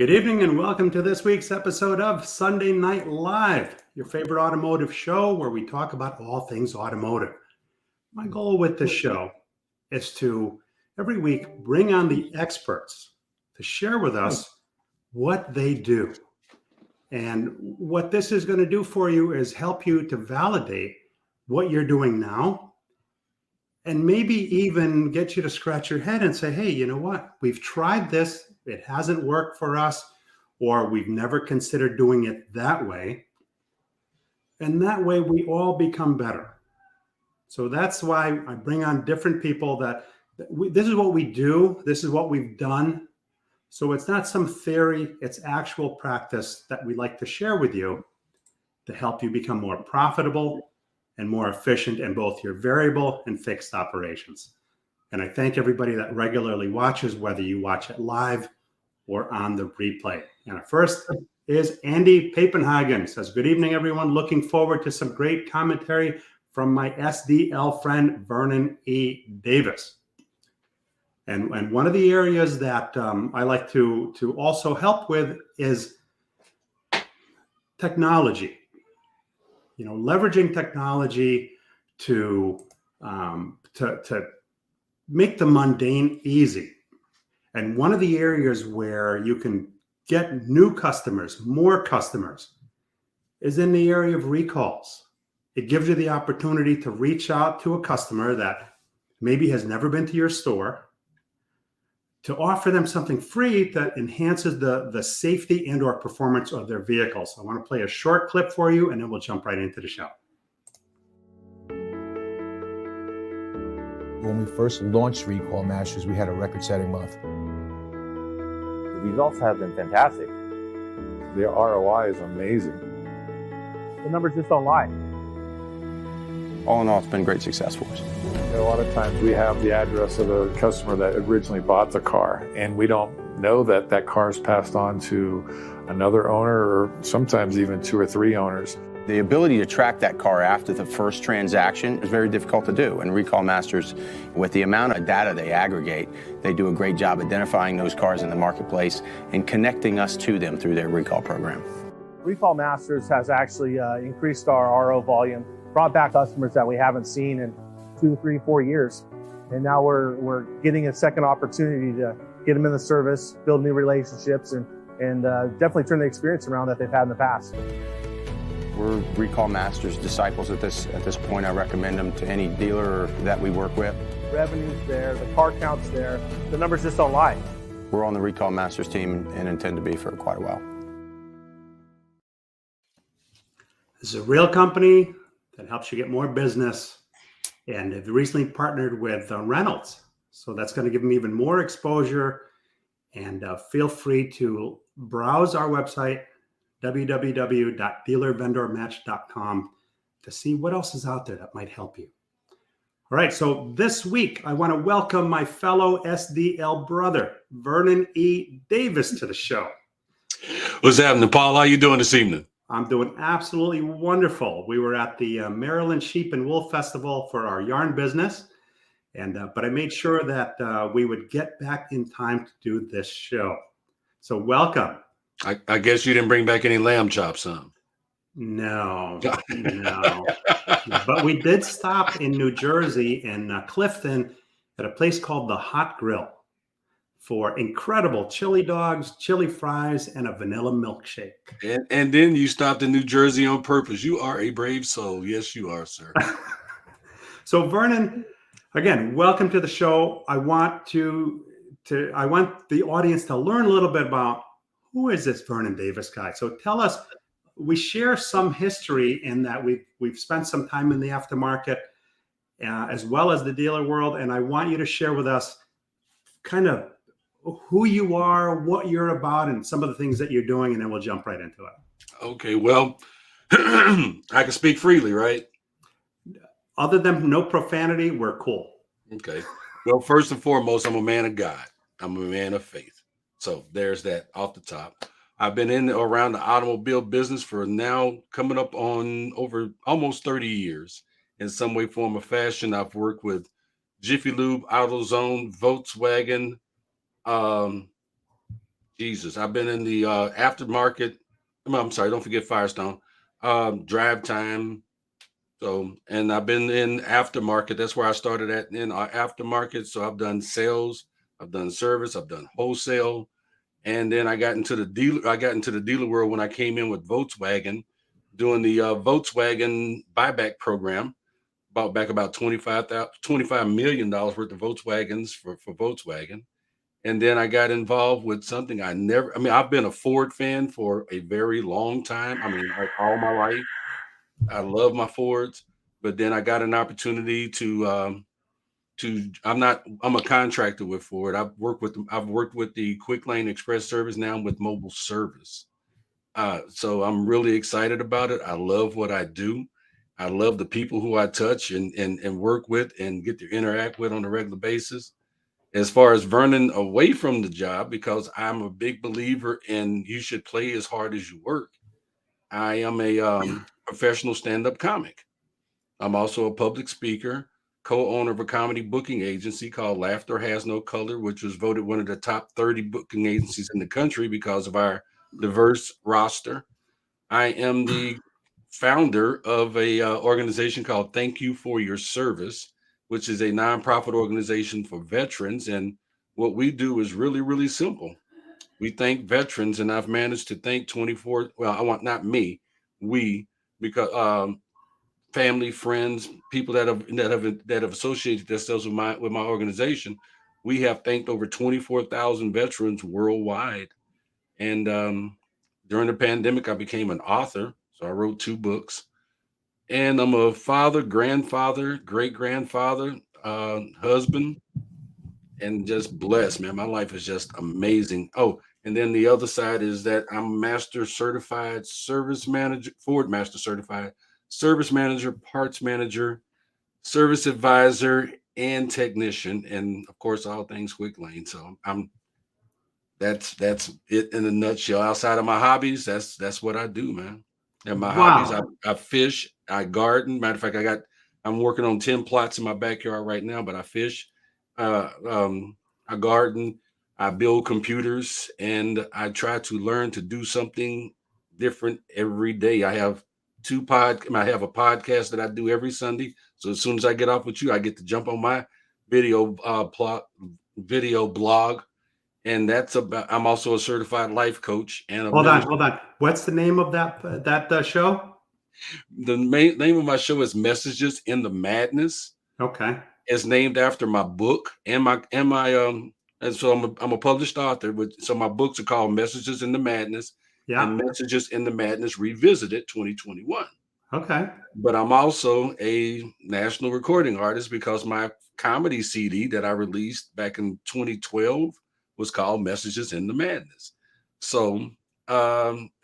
Good evening and welcome to this week's episode of Sunday Night Live, your favorite automotive show where we talk about all things automotive. My goal with this show is to every week bring on the experts to share with us what they do. And what this is going to do for you is help you to validate what you're doing now and maybe even get you to scratch your head and say, hey, you know what? We've tried this. It hasn't worked for us, or we've never considered doing it that way. And that way we all become better. So that's why I bring on different people this is what we do. This is what we've done. So it's not some theory, it's actual practice that we like to share with you to help you become more profitable and more efficient in both your variable and fixed operations. And I thank everybody that regularly watches, whether you watch it live or on the replay. And our first is Andy Papenhagen. Says, good evening, everyone. Looking forward to some great commentary from my SDL friend, Vernon E. Davis. And one of the areas that I like to also help with is technology. You know, leveraging technology to make the mundane easy. And one of the areas where you can get new customers, more customers, is in the area of recalls. It gives you the opportunity to reach out to a customer that maybe has never been to your store, to offer them something free that enhances the safety and or performance of their vehicles. I want to play a short clip for you, and then we'll jump right into the show. When we first launched Recall Masters, we had a record-setting month. The results have been fantastic. The ROI is amazing. The numbers just don't lie. All in all, it's been great success for us. A lot of times we have the address of a customer that originally bought the car, and we don't know that that car is passed on to another owner or sometimes even 2 or 3 owners. The ability to track that car after the first transaction is very difficult to do. And Recall Masters, with the amount of data they aggregate, they do a great job identifying those cars in the marketplace and connecting us to them through their recall program. Recall Masters has actually increased our RO volume, brought back customers that we haven't seen in 2, 3, 4 years. And now we're getting a second opportunity to get them in the service, build new relationships, and definitely turn the experience around that they've had in the past. We're Recall Masters disciples at this point. I recommend them to any dealer that we work with. Revenue's there, the car count's there, the numbers just don't lie. We're on the Recall Masters team and intend to be for quite a while. This is a real company that helps you get more business, and they've recently partnered with Reynolds. So that's going to give them even more exposure, and feel free to browse our website, www.dealervendormatch.com, to see what else is out there that might help you. All right, so this week, I want to welcome my fellow SDL brother, Vernon E. Davis, to the show. What's happening, Paul? How you doing this evening? I'm doing absolutely wonderful. We were at the Maryland Sheep and Wool Festival for our yarn business, and but I made sure that we would get back in time to do this show. So welcome. I guess you didn't bring back any lamb chops, huh? No. But we did stop in New Jersey in Clifton at a place called the Hot Grill for incredible chili dogs, chili fries, and a vanilla milkshake. And then you stopped in New Jersey on purpose. You are a brave soul. Yes, you are, sir. So Vernon, again, welcome to the show. I want the audience to learn a little bit about who is this Vernon Davis guy. So tell us, we share some history in that we've spent some time in the aftermarket as well as the dealer world. And I want you to share with us kind of who you are, what you're about, and some of the things that you're doing, and then we'll jump right into it. Okay, well, I can speak freely, right? Other than no profanity, we're cool. Okay. Well, first and foremost, I'm a man of God. I'm a man of faith. So there's that off the top. I've been in around the automobile business for now coming up on over almost 30 years in some way, form, or fashion. I've worked with Jiffy Lube, AutoZone, Volkswagen, Jesus, I've been in the aftermarket. I'm sorry, don't forget Firestone. Drive time. So, and I've been in aftermarket. That's where I started at in our aftermarket. So I've done sales, I've done service, I've done wholesale, and then I got into the dealer. I got into the dealer world when I came in with Volkswagen, doing the Volkswagen buyback program. Bought back about $25 million worth of Volkswagens for Volkswagen. And then I got involved with something I've been a Ford fan for a very long time. I mean, like all my life. I love my Fords, but then I got an opportunity I'm a contractor with Ford. I've worked with the Quick Lane Express service. Now I'm with mobile service. So I'm really excited about it. I love what I do. I love the people who I touch and work with and get to interact with on a regular basis. As far as Vernon away from the job, because I'm a big believer in you should play as hard as you work. I am a professional stand-up comic. I'm also a public speaker, co-owner of a comedy booking agency called Laughter Has No Color, which was voted one of the top 30 booking agencies in the country because of our diverse roster. I am the founder of a organization called Thank You for Your Service, which is a nonprofit organization for veterans. And what we do is really, really simple. We thank veterans, and I've managed to thank 24. Well, I want not me, we, because family, friends, people that have associated themselves with my organization. We have thanked over 24,000 veterans worldwide. And during the pandemic, I became an author. So I wrote 2 books. And I'm a father, grandfather, great grandfather, husband, and just blessed, man. My life is just amazing. Oh, and then the other side is that I'm master certified service manager, Ford master certified service manager, parts manager, service advisor, and technician, and of course all things Quick Lane. So that's it in a nutshell. Outside of my hobbies, that's what I do, man. And my hobbies, Wow. I fish, I garden. Matter of fact, I'm working on 10 plots in my backyard right now, but I fish, uh, um, I garden, I build computers, and I try to learn to do something different every day. I have a podcast that I do every Sunday. So as soon as I get off with you, I get to jump on my video video blog, and that's about. I'm also a certified life coach and a Hold on, minister. hold on. What's the name of that show? The main name of my show is Messages in the Madness. Okay. It's named after my book and so I'm a published author. So my books are called Messages in the Madness Yeah. and Messages in the Madness Revisited 2021. Okay. But I'm also a national recording artist because my comedy CD that I released back in 2012 was called Messages in the Madness. So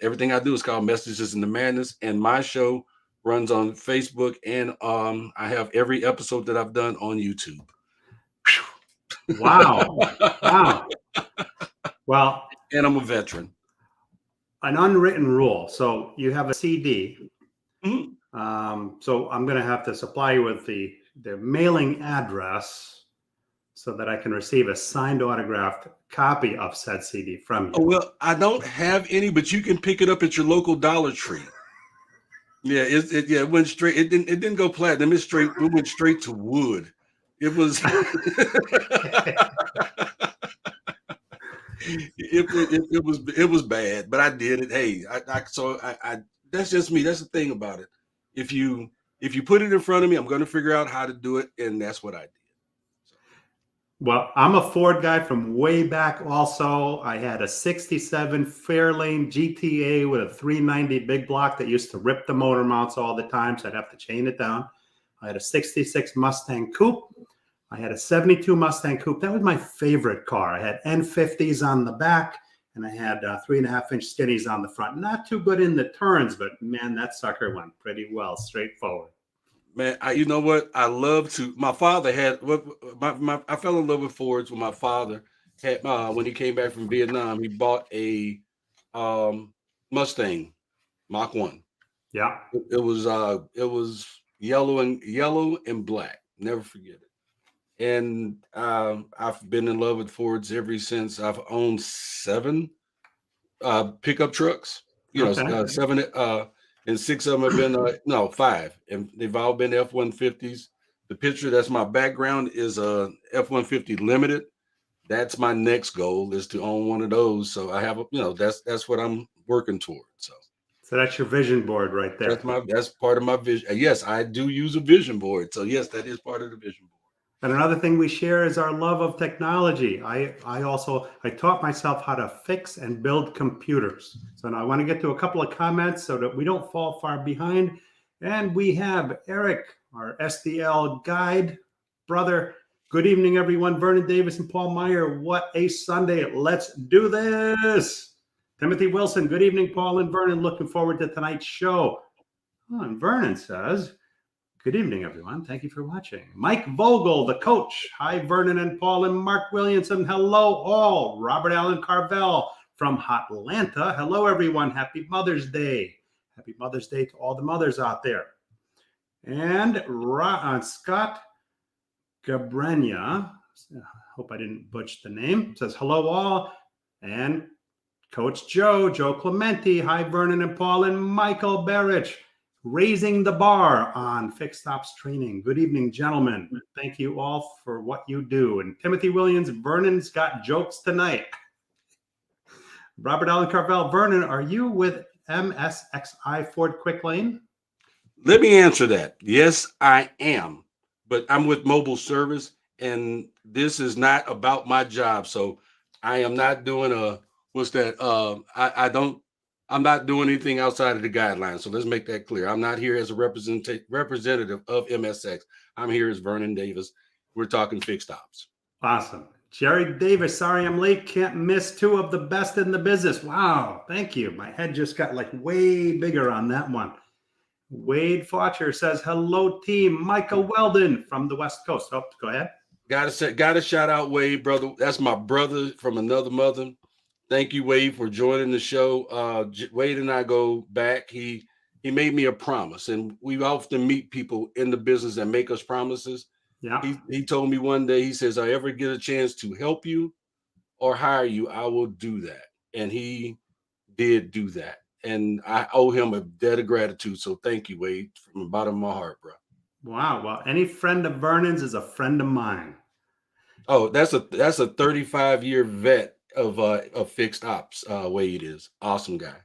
everything I do is called Messages in the Madness, and my show runs on Facebook, and I have every episode that I've done on YouTube. Wow. Wow. Well, And I'm a veteran. an unwritten rule. So you have a CD. Mhm. So I'm going to have to supply you with the mailing address so that I can receive a signed autographed copy of said CD from Oh, you. well, I don't have any, but you can pick it up at your local Dollar Tree. Yeah, it went straight. It didn't go platinum. It went straight to wood. It was it was bad, but I did it. Hey, I that's just me. That's the thing about it. If you put it in front of me, I'm going to figure out how to do it, and that's what I did. Well, I'm a Ford guy from way back also. I had a 67 Fairlane GTA with a 390 big block that used to rip the motor mounts all the time, so I'd have to chain it down. I had a 66 Mustang Coupe. I had a 72 Mustang Coupe. That was my favorite car. I had N50s on the back, and I had 3.5-inch skinnies on the front. Not too good in the turns, but man, that sucker went pretty well, straightforward. Man, you know what? I love to. My father had I fell in love with Fords when my father had when he came back from Vietnam. He bought a Mustang Mach 1. Yeah. It was yellow and black. Never forget it. And I've been in love with Fords ever since. I've owned 7 pickup trucks. Okay. 7 and 6 of them have been no 5, and they've all been F-150s. The picture that's my background is a F-150 Limited. That's my next goal, is to own one of those. So I have that's what I'm working towards. So that's your vision board right there. That's part of my vision. Yes, I do use a vision board. So yes, that is part of the vision board. And another thing we share is our love of technology. I taught myself how to fix and build computers. So now I want to get to a couple of comments so that we don't fall far behind. And we have Eric, our SDL guide brother. Good evening, everyone. Vernon Davis and Paul Meijer. What a Sunday. Let's do this. Timothy Wilson. Good evening, Paul and Vernon. Looking forward to tonight's show. Oh, and Vernon says, good evening, everyone. Thank you for watching. Mike Vogel, the coach. Hi, Vernon and Paul and Mark Williamson. Hello, all. Robert Allen Carvel from Atlanta. Hello, everyone. Happy Mother's Day. Happy Mother's Day to all the mothers out there. And Scott Gabrenia, hope I didn't butcher the name, says hello, all. And Coach Joe Clementi. Hi, Vernon and Paul and Michael Barrich. Raising the bar on fixed ops training. Good evening, gentlemen. Thank you all for what you do. And Timothy Williams, Vernon's got jokes tonight. Robert Allen Carvel, Vernon, are you with MSXI Ford Quick Lane? Let me answer that. Yes, I am, but I'm with Mobile Service, and this is not about my job. So I am not doing I'm not doing anything outside of the guidelines. So let's make that clear. I'm not here as a representative of MSX. I'm here as Vernon Davis. We're talking fixed ops. Awesome. Jerry Davis, sorry I'm late. Can't miss 2 of the best in the business. Wow. Thank you. My head just got like way bigger on that one. Wade Fletcher says, hello, team. Michael Weldon from the West Coast. Oh, go ahead. Got to shout out Wade, brother. That's my brother from another mother. Thank you, Wade, for joining the show. Wade and I go back. He made me a promise, and we often meet people in the business that make us promises. Yeah. He told me one day, he says, I ever get a chance to help you or hire you, I will do that. And he did do that. And I owe him a debt of gratitude. So thank you, Wade, from the bottom of my heart, bro. Wow. Well, any friend of Vernon's is a friend of mine. Oh, that's a 35-year vet of fixed ops. Wade is awesome guy.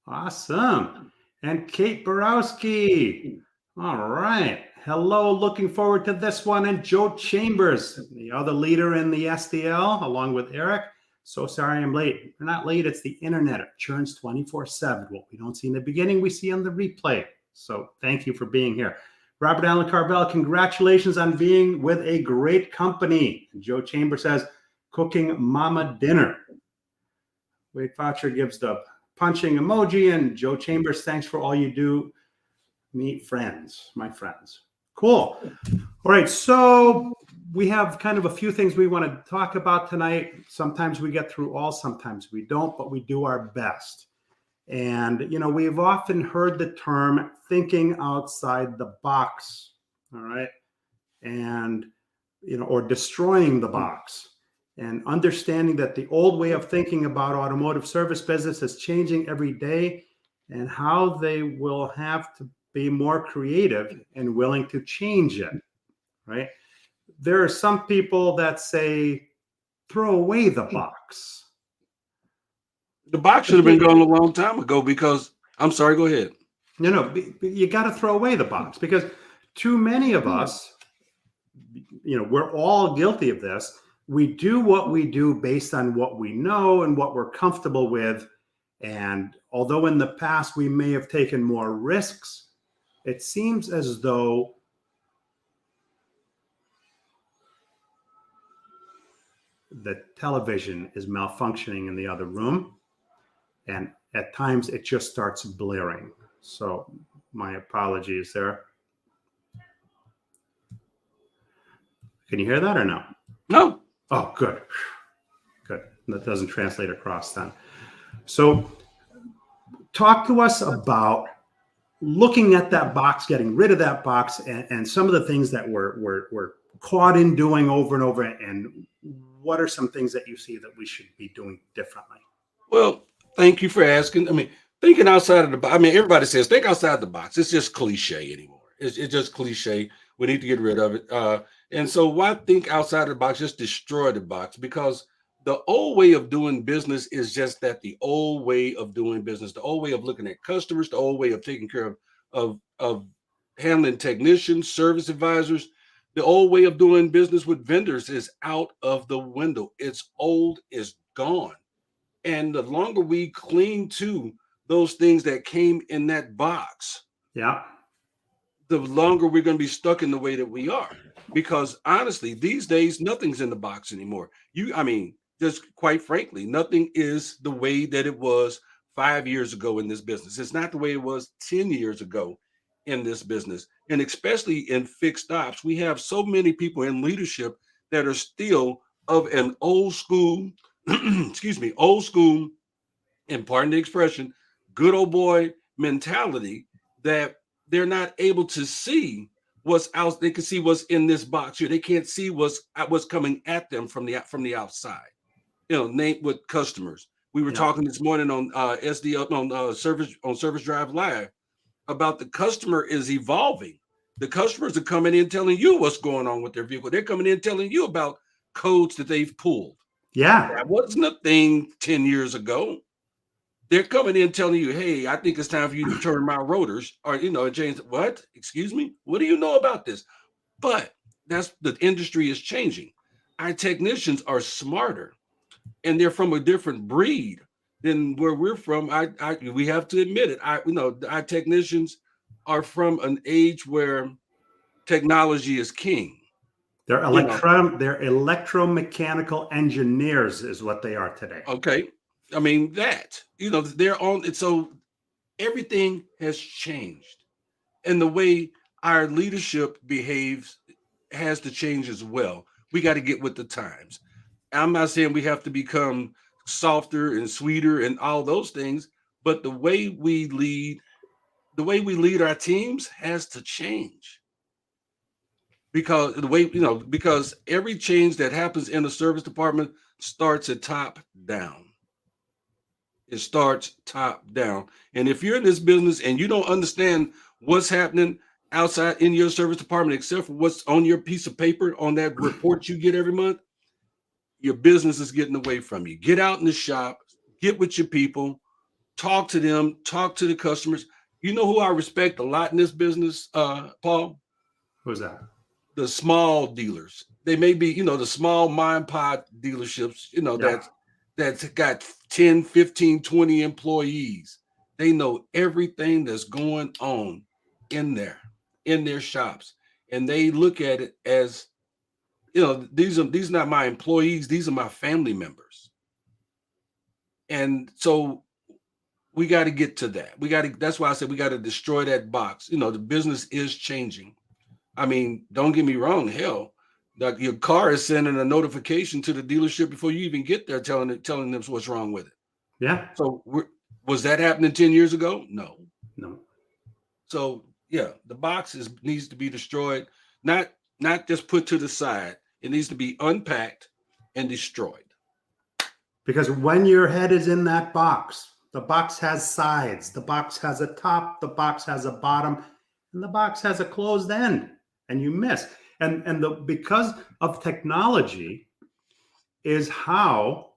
Awesome. And Kate Borowski. All right. Hello. Looking forward to this one. And Joe Chambers, the other leader in the SDL, along with Eric. So sorry I'm late. We're not late. It's the internet. It churns 24/7. What we don't see in the beginning, we see on the replay. So thank you for being here. Robert Allen Carvel, congratulations on being with a great company. And Joe Chambers says, cooking mama dinner. Wade Fletcher gives the punching emoji, and Joe Chambers, thanks for all you do. Meet friends, my friends. Cool. All right, so we have kind of a few things we want to talk about tonight. Sometimes we get through all, sometimes we don't, but we do our best. And, we've often heard the term thinking outside the box, all right? And, or destroying the box. And understanding that the old way of thinking about automotive service business is changing every day, and how they will have to be more creative and willing to change it, right? There are some people that say, throw away the box. The box should have been gone a long time ago because, I'm sorry, go ahead. No, you got to throw away the box, because too many of us, we're all guilty of this. We do what we do based on what we know and what we're comfortable with. And although in the past we may have taken more risks, it seems as though the television is malfunctioning in the other room. And at times it just starts blaring. So my apologies there. Can you hear that or no? No. Oh, good. Good. That doesn't translate across then. So talk to us about looking at that box, getting rid of that box, and some of the things that we're caught in doing over and over. And what are some things that you see that we should be doing differently? Well, Thank you for asking. I mean, thinking outside of the box. I mean, everybody says think outside the box. It's just cliche anymore. It's just cliche. We need to get rid of it. And so why think outside of the box? Just destroy the box, because the old way of doing business is just that, the old way of doing business, the old way of looking at customers, the old way of taking care of handling technicians, service advisors. The old way of doing business with vendors is out of the window. It's old, it's gone. And the longer we cling to those things that came in that box, Yeah. the longer we're going to be stuck in the way that we are. Because honestly, these days, nothing's in the box anymore. I mean, just quite frankly, nothing is the way that it was 5 years ago in this business. It's not the way it was 10 years ago in this business. And especially in fixed ops, we have so many people in leadership that are still of an old school, excuse me, old school, and pardon the expression, good old boy mentality, that they're not able to see what's out. They can see what's in this box here. They can't see what's coming at them from the outside. You know, name with customers. We were talking this morning on SD on Service Drive Live about the customer is evolving. The customers are coming in telling you what's going on with their vehicle. They're coming in telling you about codes that they've pulled. Yeah. That wasn't a thing 10 years ago. They're coming in telling you, hey, I think it's time for you to turn my rotors, or, you know, James, what? Excuse me? What do you know about this? But that's, the industry is changing. Our technicians are smarter, and they're from a different breed than where we're from. We have to admit it. Our technicians are from an age where technology is king. They're electromechanical engineers is what they are today. Okay. I mean, they're on it. So everything has changed. And the way our leadership behaves has to change as well. We got to get with the times. I'm not saying we have to become softer and sweeter and all those things, but the way we lead our teams has to change. Because because every change that happens in the service department starts at top down. It starts top down. And if you're in this business and you don't understand what's happening outside in your service department, except for what's on your piece of paper on that report you get every month, your business is getting away from you. Get out in the shop, get with your people, talk to them, talk to the customers. You know who I respect a lot in this business, Paul? Who's that? The small dealers. They may be, the small mom pop dealerships, that's got 10, 15, 20 employees. They know everything that's going on in their shops. And they look at it as, these are not my employees, these are my family members. And so we got to get to that. That's why I said we got to destroy that box. The business is changing. I mean, don't get me wrong, hell, like your car is sending a notification to the dealership before you even get there, telling them what's wrong with it. Yeah. So was that happening 10 years ago? No. So yeah, the box needs to be destroyed, not just put to the side. It needs to be unpacked and destroyed. Because when your head is in that box, the box has sides, the box has a top, the box has a bottom, and the box has a closed end, and you miss. And because of technology is how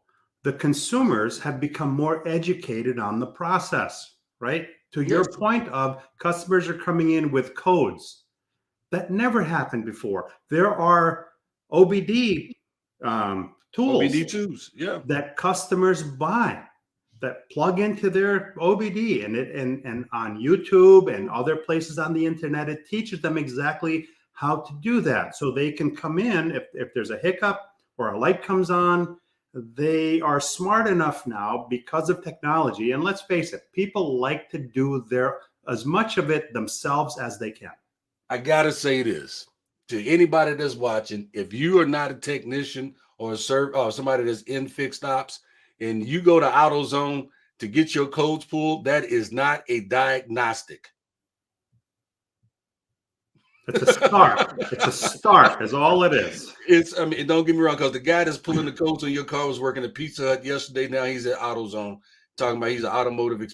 the consumers have become more educated on the process, right? To your point of customers are coming in with codes that never happened before. There are OBD tools that customers buy that plug into their OBD, and on YouTube and other places on the internet, it teaches them exactly how to do that. So they can come in if there's a hiccup or a light comes on. They are smart enough now because of technology. And let's face it, people like to do as much of it themselves as they can. I got to say this to anybody that's watching. If you are not a technician or somebody that's in fixed ops and you go to AutoZone to get your codes pulled, that is not a diagnostic. It's a start. It's a start is all it is. Don't get me wrong, because the guy that's pulling the codes on your car was working at Pizza Hut yesterday. Now he's at AutoZone. talking about he's an automotive,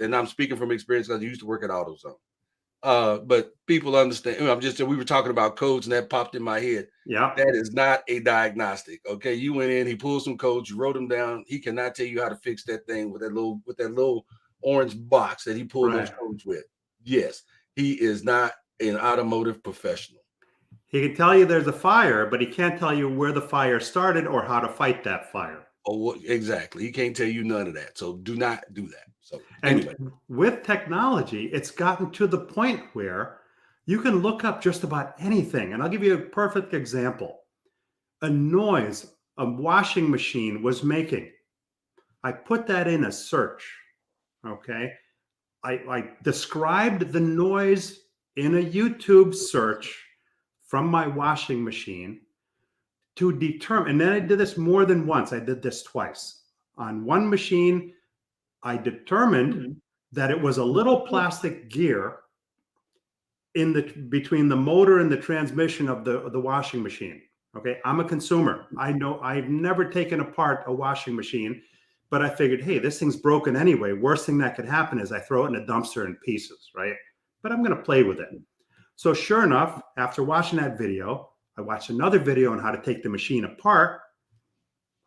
and I'm speaking from experience because I used to work at AutoZone. But people understand. We were talking about codes, and that popped in my head. Yeah. That is not a diagnostic. Okay, you went in, he pulled some codes, you wrote them down. He cannot tell you how to fix that thing with that little orange box that he pulled those codes with. Yes, he is not an automotive professional. He can tell you there's a fire, but he can't tell you where the fire started or how to fight that fire. Oh, exactly. He can't tell you none of that. So do not do that. So anyway, with technology, it's gotten to the point where you can look up just about anything. And I'll give you a perfect example. A noise a washing machine was making. I put that in a search. Okay. I described the noise in a YouTube search from my washing machine to determine, and then I did this more than once. I did this twice. On one machine, I determined that it was a little plastic gear between the motor and the transmission of the washing machine. Okay, I'm a consumer. I know I've never taken apart a washing machine, but I figured, hey, this thing's broken anyway. Worst thing that could happen is I throw it in a dumpster in pieces, right? But I'm going to play with it. So sure enough, after watching that video, I watched another video on how to take the machine apart.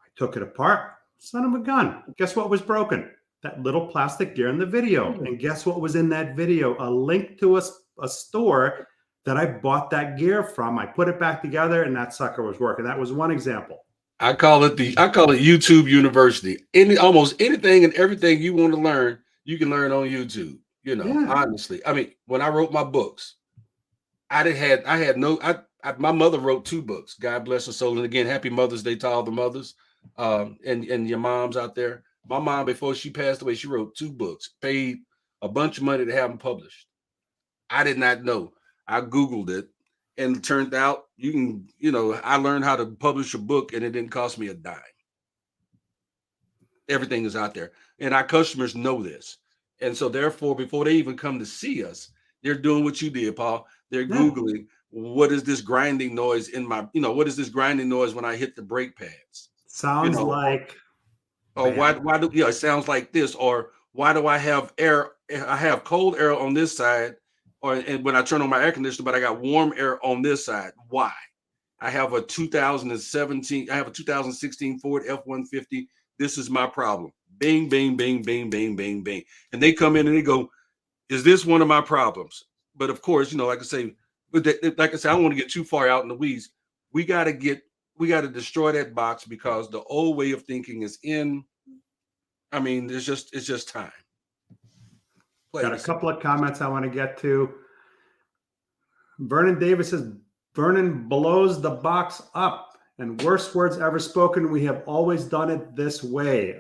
I took it apart. Son of a gun. Guess what was broken? That little plastic gear in the video. And guess what was in that video? A link to a store that I bought that gear from. I put it back together and that sucker was working. That was one example. I call it YouTube University. Almost anything and everything you want to learn, you can learn on YouTube. Honestly. I mean, when I wrote my books, my mother wrote 2 books. God bless her soul. And again, happy Mother's Day to all the mothers and your moms out there. My mom, before she passed away, she wrote 2 books, paid a bunch of money to have them published. I did not know. I Googled it, and it turned out I learned how to publish a book, and it didn't cost me a dime. Everything is out there, and our customers know this. And so therefore, before they even come to see us, they're doing what you did, Paul. They're Googling, what is this grinding noise in my, what is this grinding noise when I hit the brake pads? Sounds like. Or why do it sounds like this? Or why do I have air? I have cold air on this side, and when I turn on my air conditioner, but I got warm air on this side. Why? I have a 2016 Ford F-150. This is my problem. Bing, bing, bing, bing, bing, bing, bing. And they come in and they go, is this one of my problems? But of course, like I say, I don't want to get too far out in the weeds. We got to destroy that box because the old way of thinking is in. I mean, it's just time. Got a couple of comments I want to get to. Vernon Davis says, Vernon blows the box up. And worst words ever spoken. We have always done it this way.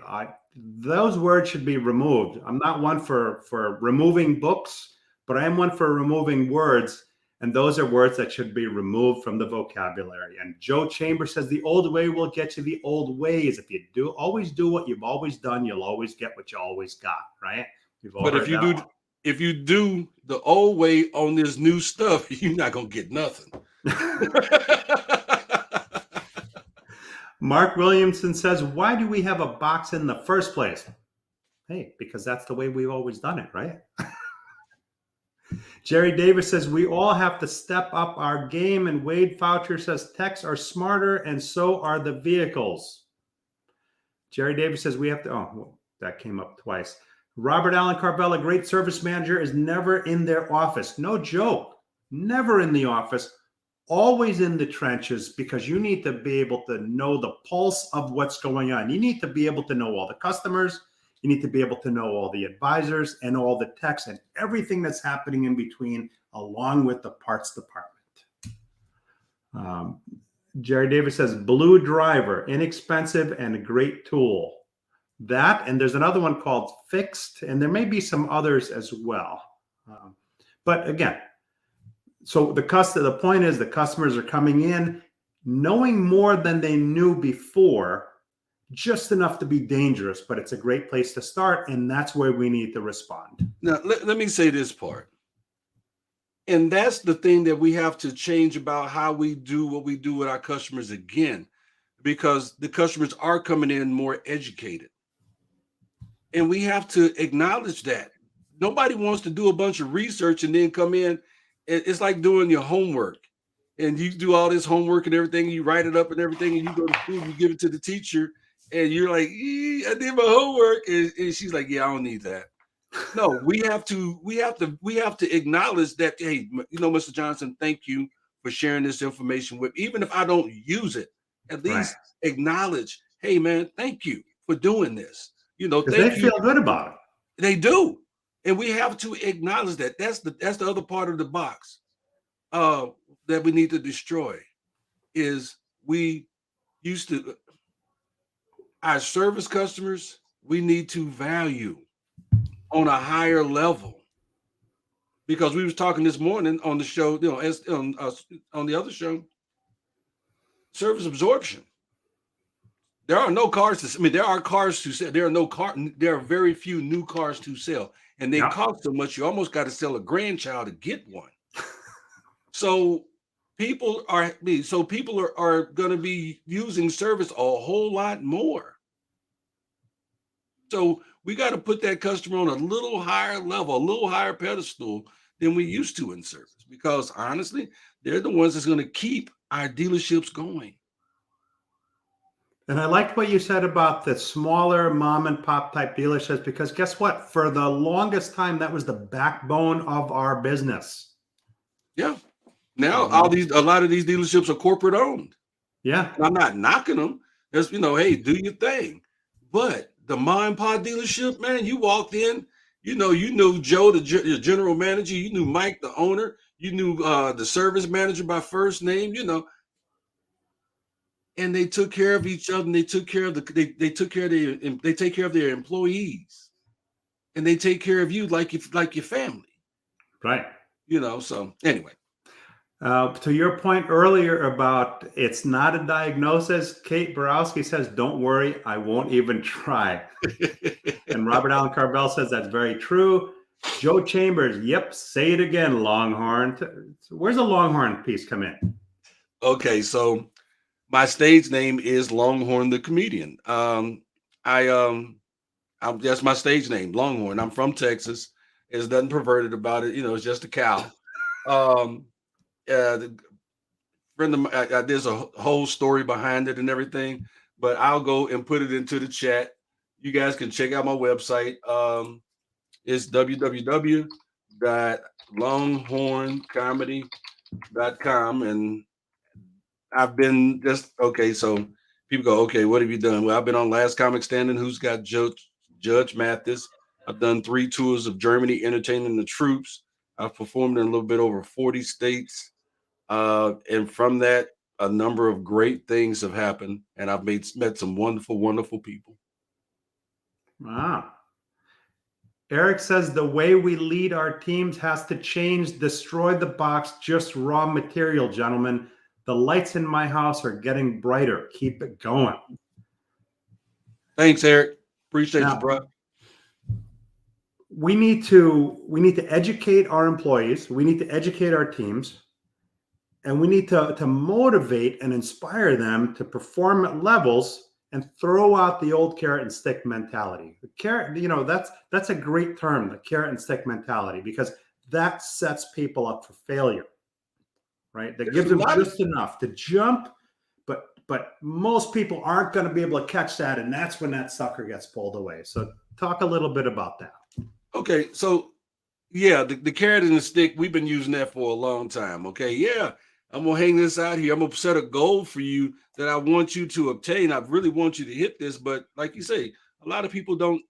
Those words should be removed. I'm not one for removing books, but I am one for removing words. And those are words that should be removed from the vocabulary. And Joe Chambers says, the old way will get you the old ways. If you always do what you've always done, you'll always get what you always got, right? But if you do the old way on this new stuff, you're not going to get nothing. Mark Williamson says, why do we have a box in the first place? Hey, because that's the way we've always done it, right? Jerry Davis says, we all have to step up our game. And Wade Foucher says, techs are smarter and so are the vehicles. Jerry Davis says, we have to, that came up twice. Robert Allen Carvella, great service manager, is never in their office. No joke. Never in the office. Always in the trenches, because you need to be able to know the pulse of what's going on. You need to be able to know all the customers. You need to be able to know all the advisors and all the techs and everything that's happening in between, along with the parts department. Jerry Davis says, Blue Driver, inexpensive and a great tool. That, and there's another one called Fixed, and there may be some others as well. But again, so the point is the customers are coming in knowing more than they knew before, just enough to be dangerous, but it's a great place to start, and that's where we need to respond. Now, let me say this part. And that's the thing that we have to change about how we do what we do with our customers again, because the customers are coming in more educated. And we have to acknowledge that. Nobody wants to do a bunch of research and then come in. It's like doing your homework. And you do all this homework and everything, and you write it up and everything, and you go to school, you give it to the teacher, and you're like, I did my homework. And she's like, yeah, I don't need that. No, we have to acknowledge that, hey, Mr. Johnson, thank you for sharing this information with, even if I don't use it, at least acknowledge, hey man, thank you for doing this. Thank they you. feel good about it. They do. And we have to acknowledge that. That's the other part of the box that we need to destroy is we used to, our service customers, we need to value on a higher level, because we was talking this morning on the show, on the other show, service absorption. There are no cars to, there are cars to sell. There are very few new cars to sell, and they cost so much, you almost got to sell a grandchild to get one. So people are going to be using service a whole lot more. So we got to put that customer on a little higher level, a little higher pedestal than we used to in service, because honestly, they're the ones that's going to keep our dealerships going. And I liked what you said about the smaller mom and pop type dealerships, because guess what? For the longest time, that was the backbone of our business. Yeah. Now a lot of these dealerships are corporate owned. Yeah. And I'm not knocking them. Just, hey, do your thing. But the mom and pop dealership, man, you walked in, you knew Joe, the general manager, you knew Mike, the owner, you knew the service manager by first name, and they took care of each other, and they took care of they take care of their employees, and they take care of you like your family. Right. So anyway. To your point earlier about it's not a diagnosis, Kate Borowski says, don't worry, I won't even try. And Robert Allen Carvel says that's very true. Joe Chambers, yep, say it again, Longhorn. Where's the Longhorn piece come in? Okay, so my stage name is Longhorn the Comedian. That's my stage name, Longhorn. I'm from Texas. There's nothing perverted about it. It's just a cow. The friend of mine, there's a whole story behind it and everything, but I'll go and put it into the chat. You guys can check out my website. It's www.longhorncomedy.com, and I've been so people go, okay, what have you done? Well, I've been on Last Comic Standing, Who's Got Judge Mathis. I've done 3 tours of Germany entertaining the troops. I've performed in a little bit over 40 states. And from that, a number of great things have happened, and I've met some wonderful, wonderful people. Wow. Eric says the way we lead our teams has to change. Destroy the box, just raw material, gentlemen. The lights in my house are getting brighter. Keep it going. Thanks, Eric. Appreciate you, bro. We need to educate our employees. We need to educate our teams. And we need to motivate and inspire them to perform at levels and throw out the old carrot and stick mentality. The carrot, that's a great term, the carrot and stick mentality, because that sets people up for failure, right? That gives them just enough to jump, but most people aren't going to be able to catch that, and that's when that sucker gets pulled away. So talk a little bit about that. Okay, so yeah, the carrot and the stick, we've been using that for a long time. Okay, yeah. I'm going to hang this out here. I'm going to set a goal for you that I want you to obtain. I really want you to hit this. But like you say, a lot of people don't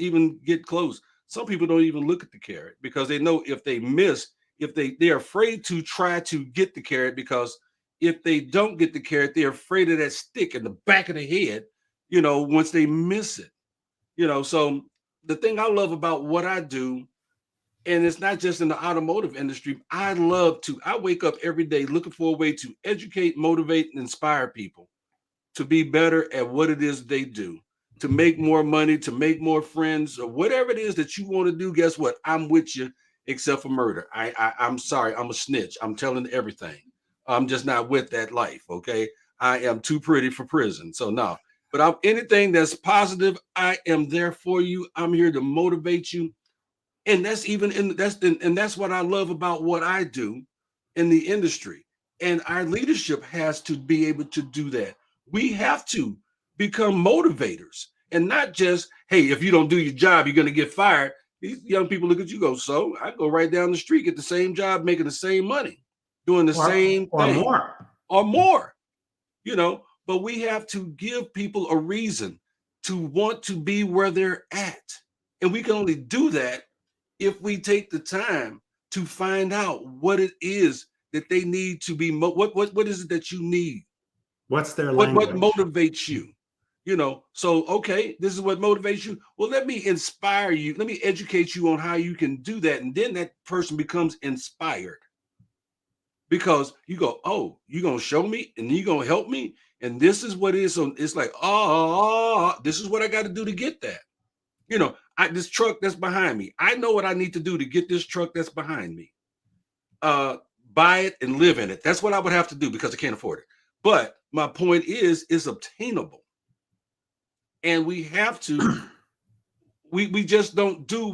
even get close. Some people don't even look at the carrot, because they know if they miss, they're afraid to try to get the carrot, because if they don't get the carrot, they're afraid of that stick in the back of the head, once they miss it. So the thing I love about what I do, and it's not just in the automotive industry, I wake up every day looking for a way to educate, motivate, and inspire people to be better at what it is they do, to make more money, to make more friends, or whatever it is that you want to do. Guess what? I'm with you, except for murder. I'm sorry. I'm a snitch. I'm telling everything. I'm just not with that life. Okay. I am too pretty for prison. So no, But I'm anything that's positive, I am there for you. I'm here to motivate you. And that's even and that's what I love about what I do in the industry. And our leadership has to be able to do that. We have to become motivators and not just, hey, if you don't do your job, you're going to get fired. These young people look at you, go, so I go right down the street, get the same job, making the same money, doing the same thing or more, but we have to give people a reason to want to be where they're at. And we can only do that if we take the time to find out what it is that they need to be, what is it that you need? What's their language? What motivates you? So, okay, this is what motivates you. Well, let me inspire you. Let me educate you on how you can do that. And then that person becomes inspired because you go, oh, you're going to show me and you're going to help me. And this is what it is. So it's like, this is what I got to do to get that. This truck that's behind me, I know what I need to do to get this truck that's behind me. Buy it and live in it. That's what I would have to do because I can't afford it. But my point is, it's obtainable. And we have to, we just don't do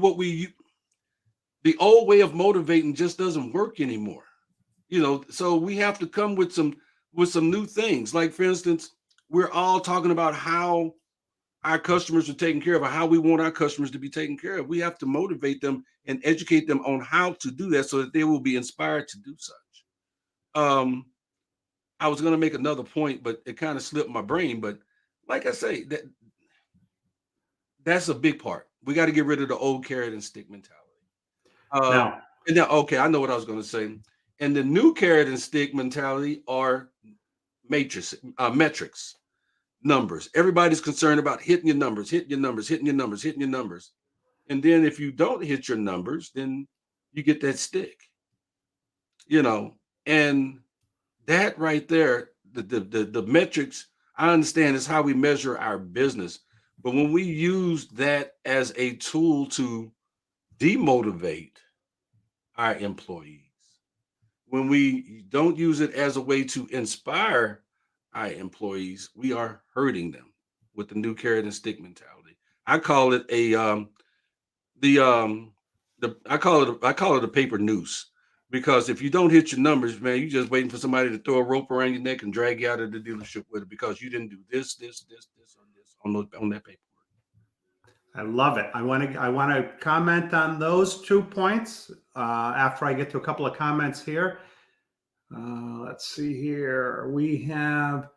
the old way of motivating just doesn't work anymore. So we have to come with some new things. Like, for instance, we're all talking about how our customers are taken care of, or how we want our customers to be taken care of. We have to motivate them and educate them on how to do that so that they will be inspired to do such. I was going to make another point, but it kind of slipped my brain. But like I say, that's a big part. We got to get rid of the old carrot and stick mentality. Okay, I know what I was going to say. And the new carrot and stick mentality are metrics. Numbers. Everybody's concerned about hitting your numbers. And then if you don't hit your numbers, then you get that stick. And that right there, the metrics, I understand is how we measure our business. But when we use that as a tool to demotivate our employees, when we don't use it as a way to inspire our employees, we are hurting them with the new carrot and stick mentality. I call it I call it a paper noose, because if you don't hit your numbers, man, you're just waiting for somebody to throw a rope around your neck and drag you out of the dealership with it because you didn't do this, or this on that paperwork. I love it. I want to comment on those 2 points after I get to a couple of comments here. Let's see here. We have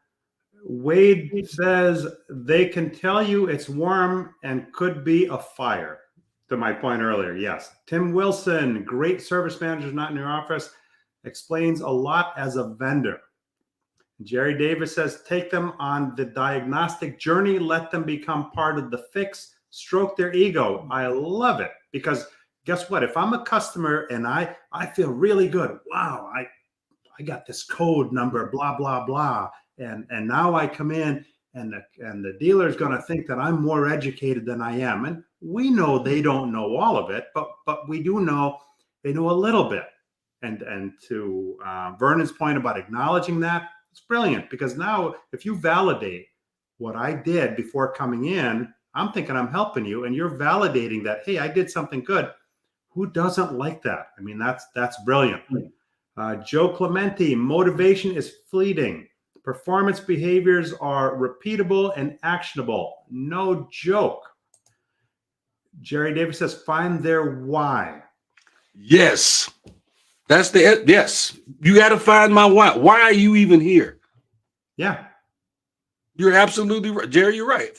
Wade says they can tell you it's warm and could be a fire. To my point earlier, yes. Tim Wilson, great service manager, not in your office, explains a lot as a vendor. Jerry Davis says take them on the diagnostic journey, let them become part of the fix, stroke their ego. I love it, because guess what? If I'm a customer and I feel really good, wow, I got this code number, blah, blah, blah. And now I come in and the dealer is going to think that I'm more educated than I am. And we know they don't know all of it, but we do know they know a little bit. And to Vernon's point about acknowledging that, it's brilliant, because now if you validate what I did before coming in, I'm thinking I'm helping you, and you're validating that, hey, I did something good. Who doesn't like that? I mean, that's brilliant. Joe Clementi, motivation is fleeting. Performance behaviors are repeatable and actionable. No joke. Jerry Davis says, find their why. Yes. Yes. You got to find my why. Why are you even here? Yeah. You're absolutely right. Jerry, you're right.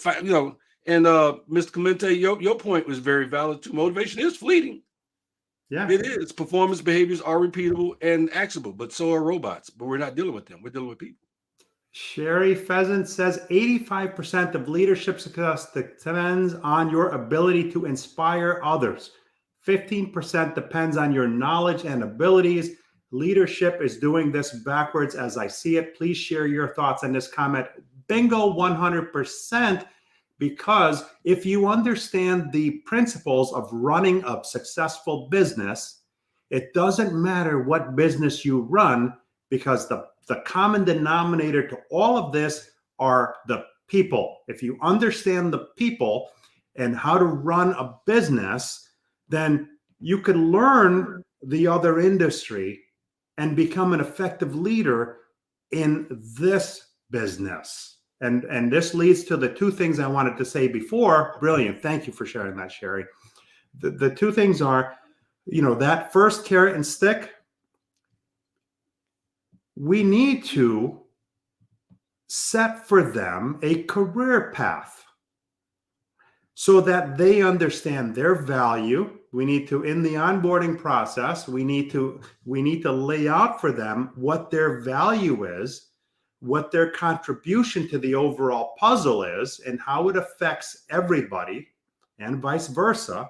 And Mr. Clemente, your point was very valid too. Motivation is fleeting. Yeah. It is. Performance behaviors are repeatable and actionable, but so are robots. But we're not dealing with them. We're dealing with people. Sherry Pheasant says 85% of leadership success depends on your ability to inspire others. 15% depends on your knowledge and abilities. Leadership is doing this backwards as I see it. Please share your thoughts on this comment. Bingo, 100%. Because if you understand the principles of running a successful business, it doesn't matter what business you run, because the common denominator to all of this are the people. If you understand the people and how to run a business, then you can learn the other industry and become an effective leader in this business. And this leads to the two things I wanted to say before. Brilliant. Thank you for sharing that, Sherry. The two things are, that first carrot and stick, we need to set for them a career path so that they understand their value. We need to, in the onboarding process, we need to lay out for them what their value is, what their contribution to the overall puzzle is, and how it affects everybody, and vice versa.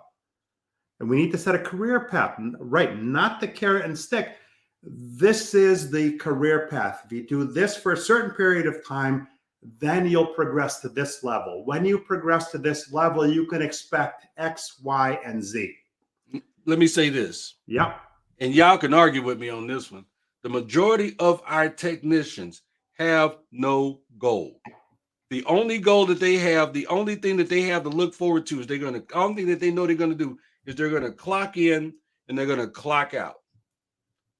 And we need to set a career path, right? Not the carrot and stick. This is the career path. If you do this for a certain period of time, then you'll progress to this level. When you progress to this level, you can expect X, Y, and Z. Let me say this. Yep. And y'all can argue with me on this one. The majority of our technicians have no goal. The only goal that they have, the only thing that they have to look forward to is the only thing that they know they're going to do is they're going to clock in and they're going to clock out.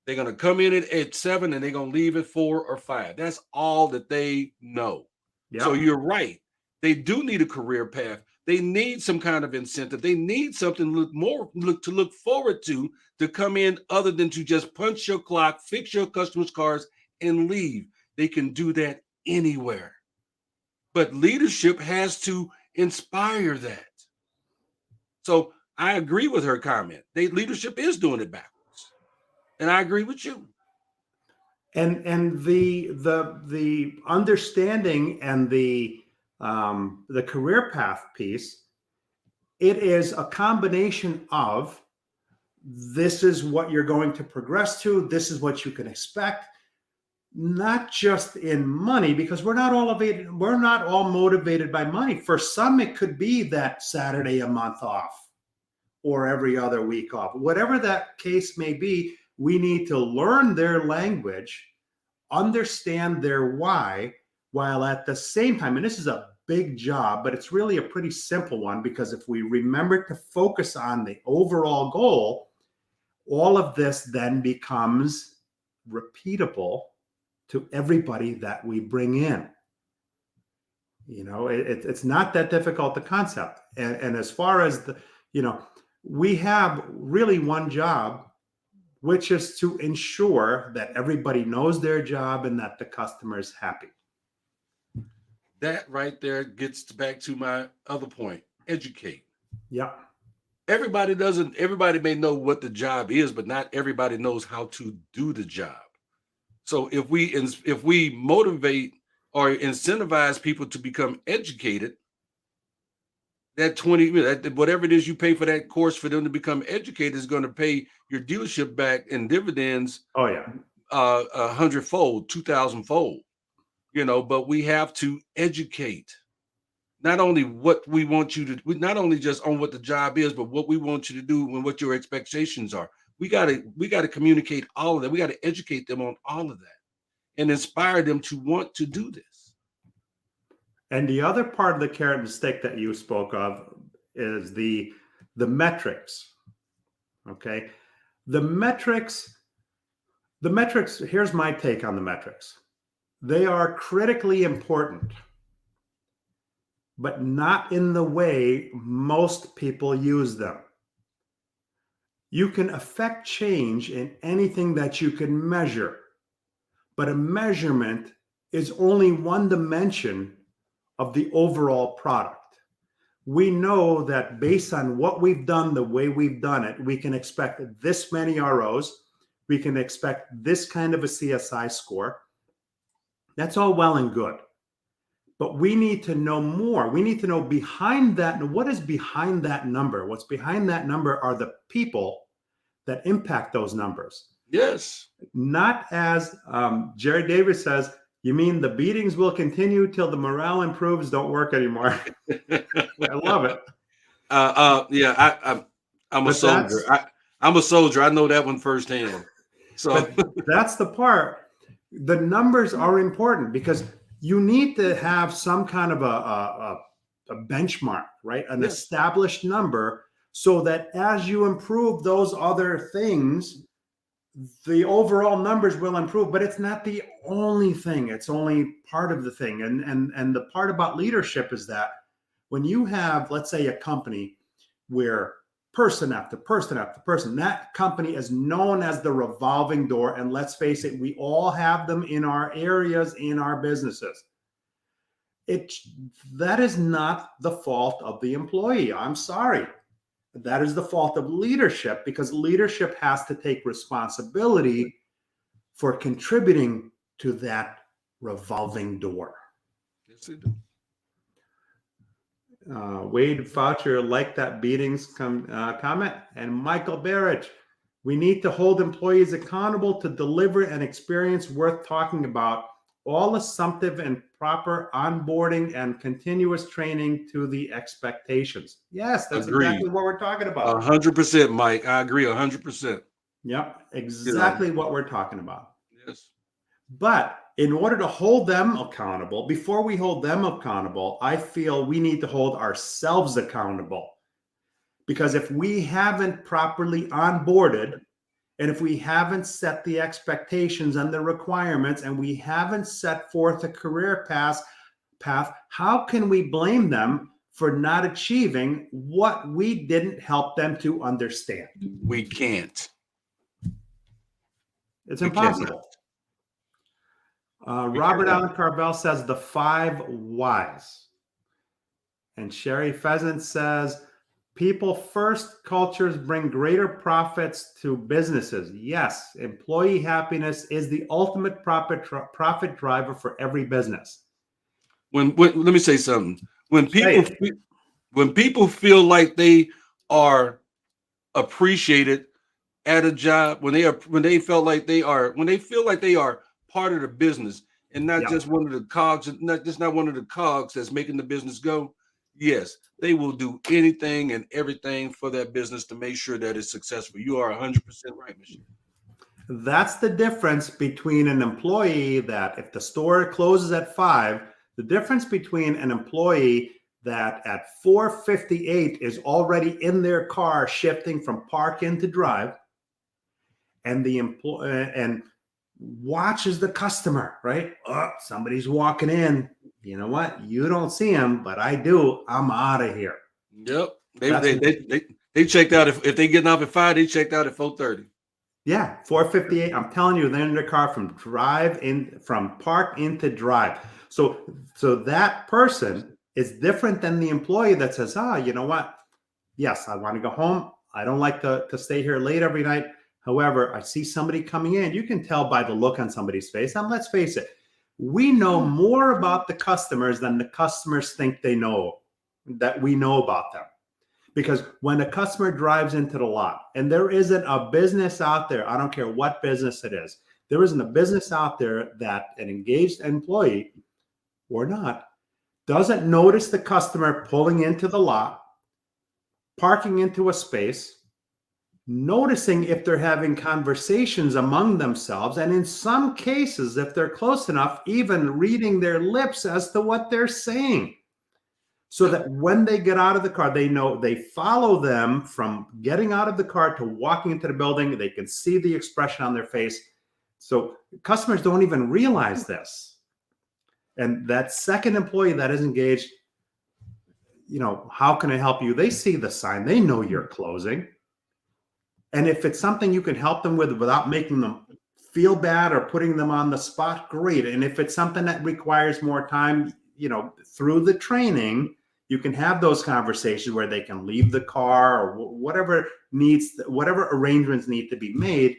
They're going to come in at 7 and they're going to leave at 4 or 5. That's all that they know. Yep. So you're right. They do need a career path. They need some kind of incentive. They need something to look forward to come in other than to just punch your clock, fix your customers' cars, and leave. They can do that anywhere. But leadership has to inspire that. So I agree with her comment. Leadership is doing it backwards. And I agree with you. And the understanding and the career path piece, it is a combination of this is what you're going to progress to, this is what you can expect, not just in money, because we're not all motivated by money. For some, it could be that Saturday a month off or every other week off. Whatever that case may be, we need to learn their language, understand their why, while at the same time, and this is a big job, but it's really a pretty simple one, because if we remember to focus on the overall goal, all of this then becomes repeatable to everybody that we bring in. It's not that difficult a concept. And as far as we have really one job, which is to ensure that everybody knows their job and that the customer is happy. That right there gets back to my other point, educate. Yep. Everybody may know what the job is, but not everybody knows how to do the job. So if we motivate or incentivize people to become educated, that whatever it is you pay for that course for them to become educated is going to pay your dealership back in dividends. Oh yeah, 100-fold, 2,000-fold. But we have to educate. Not only what we want you to, not only just on what the job is, but what we want you to do and what your expectations are. We got to communicate all of that. We got to educate them on all of that and inspire them to want to do this. And the other part of the carrot and stick that you spoke of is the metrics. Okay. The metrics, here's my take on the metrics. They are critically important, but not in the way most people use them. You can affect change in anything that you can measure, but a measurement is only one dimension of the overall product. We know that based on what we've done, the way we've done it, we can expect this many ROs, we can expect this kind of a CSI score. That's all well and good. But we need to know more. We need to know behind that. What is behind that number? What's behind that number are the people that impact those numbers. Yes. Not as Jerry Davis says, you mean the beatings will continue till the morale improves, don't work anymore. I love it. Yeah, I'm a soldier. I'm a soldier. I know that one firsthand. So but that's the part. The numbers are important because you need to have some kind of a benchmark, right? An Yes. established number, so that as you improve those other things, the overall numbers will improve. But it's not the only thing. It's only part of the thing. And the part about leadership is that when you have, let's say, a company where person after person after person, that company is known as the revolving door. And let's face it, we all have them in our areas, in our businesses. That is not the fault of the employee. I'm sorry. That is the fault of leadership, because leadership has to take responsibility for contributing to that revolving door. Yes, they do. Wade Foucher liked that beatings comment. And Michael Barrett, we need to hold employees accountable to deliver an experience worth talking about. All assumptive and proper onboarding and continuous training to the expectations. Yes, that's Agreed. exactly what we're talking about. 100%, Mike. I agree 100%. Yep, exactly what we're talking about. Yes. But in order to hold them accountable, before we hold them accountable, I feel we need to hold ourselves accountable. Because if we haven't properly onboarded, and if we haven't set the expectations and the requirements, and we haven't set forth a career path, how can we blame them for not achieving what we didn't help them to understand? We can't. It's We impossible. Robert Allen Carvel says the 5 whys. And Sherry Pheasant says, people first cultures bring greater profits to businesses. Yes, employee happiness is the ultimate profit driver for every business. When let me say something. When Say people feel like they are appreciated at a job, when they feel like they are part of the business and not Yeah. just one of the cogs, not one of the cogs that's making the business go. Yes, they will do anything and everything for that business to make sure that it's successful. You are 100% right, Michelle. That's the difference between an employee that, if the store closes at 5, the difference between an employee that at 4:58 is already in their car shifting from park into drive, and the employee and watches the customer, right? Oh, somebody's walking in. You know what? You don't see him, but I do. I'm out of here. Yep. They checked out if they getting off at 5, they checked out at 4:30. Yeah, 4:58. I'm telling you, they're in their car from park into drive. So that person is different than the employee that says, you know what? Yes, I want to go home. I don't like to stay here late every night. However, I see somebody coming in. You can tell by the look on somebody's face. And let's face it, we know more about the customers than the customers think they know, that we know about them. Because when a customer drives into the lot, and there isn't a business out there, I don't care what business it is, there isn't a business out there that an engaged employee or not doesn't notice the customer pulling into the lot, parking into a space, noticing if they're having conversations among themselves, and in some cases, if they're close enough, even reading their lips as to what they're saying. So that when they get out of the car, they know they follow them from getting out of the car to walking into the building. They can see the expression on their face. So customers don't even realize this. And that second employee that is engaged, how can I help you? They see the sign. They know you're closing. And if it's something you can help them with without making them feel bad or putting them on the spot, great. And if it's something that requires more time, through the training, you can have those conversations where they can leave the car or whatever arrangements need to be made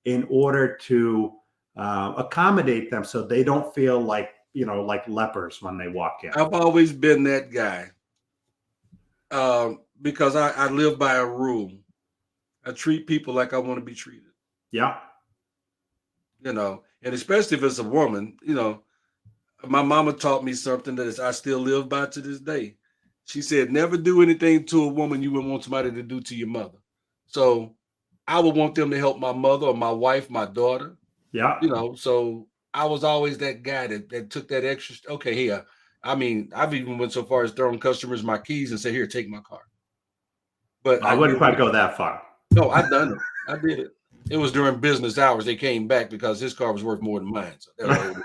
in order to accommodate them so they don't feel like lepers when they walk in. I've always been that guy because I live by a rule. I treat people like I want to be treated. Yeah. And especially if it's a woman, my mama taught me something that I still live by to this day. She said, never do anything to a woman you would want somebody to do to your mother. So I would want them to help my mother or my wife, my daughter. Yeah. So I was always that guy that took that extra. Okay, here. I mean, I've even went so far as throwing customers my keys and say, "Here, take my car." But I wouldn't quite go that far. No, I done it. I did it. It was during business hours. They came back because his car was worth more than mine. So that